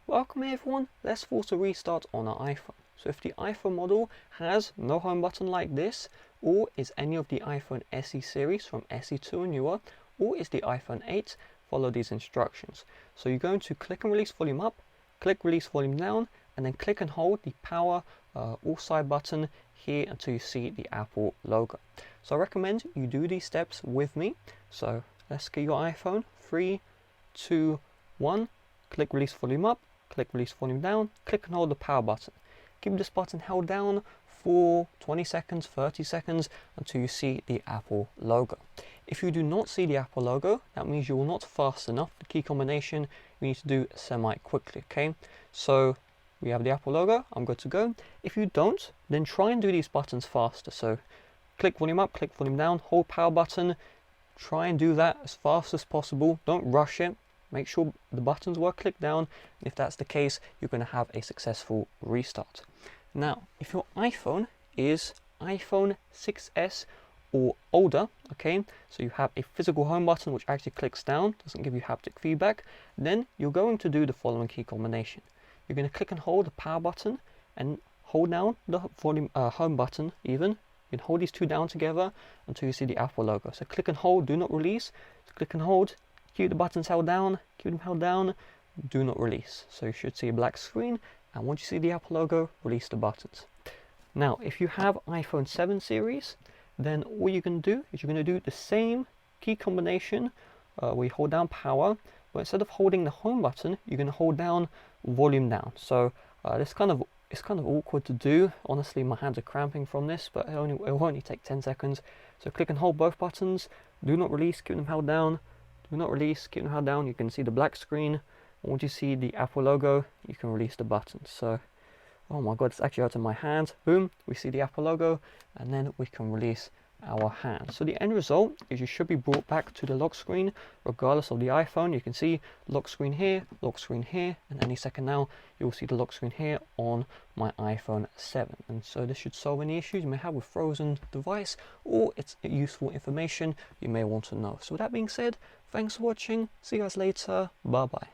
Welcome everyone, let's force a restart on our iPhone. So if the iPhone model has no home button like this, or is any of the iPhone SE series from SE2 and newer, or is the iPhone 8, follow these instructions. So you're going to click and release volume up, click release volume down, and then click and hold the power or side button here until you see the Apple logo. So I recommend you do these steps with me. So let's get your iPhone, 3, 2, 1, click release volume up, click release volume down, click and hold the power button. Keep this button held down for 20 seconds, 30 seconds until you see the Apple logo. If you do not see the Apple logo, that means you will not fast enough. The key combination you need to do semi-quickly, okay? So we have the Apple logo, I'm good to go. If you don't, then try and do these buttons faster. So click volume up, click volume down, hold power button. Try and do that as fast as possible. Don't rush it. Make sure the buttons were clicked down. If that's the case, you're going to have a successful restart. Now, if your iPhone is iPhone 6s or older, okay, so you have a physical home button which actually clicks down, doesn't give you haptic feedback, then you're going to do the following key combination. You're going to click and hold the power button and hold down the volume home button even. You can hold these two down together until you see the Apple logo. So click and hold, do not release. So click and hold. Keep the buttons held down, keep them held down, do not release. So you should see a black screen, and once you see the Apple logo, release the buttons. Now, if you have iPhone 7 series, then all you can do is you're going to do the same key combination where you hold down power, but instead of holding the home button, you're going to hold down volume down. So it's kind of awkward to do. Honestly, my hands are cramping from this, but it will only take 10 seconds. So click and hold both buttons, do not release, keep them held down. Do not release, keep them held down. You can see the black screen. Once you see the Apple logo, you can release the buttons. So, oh my god, it's actually out of my hands. Boom, we see the Apple logo, and then we can release our hand. So the end result is you should be brought back to the lock screen regardless of the iPhone. You can see lock screen here, and any second now you'll see the lock screen here on my iPhone 7. And so this should solve any issues you may have with frozen device, or it's useful information you may want to know. So with that being said, thanks for watching, see you guys later, bye bye.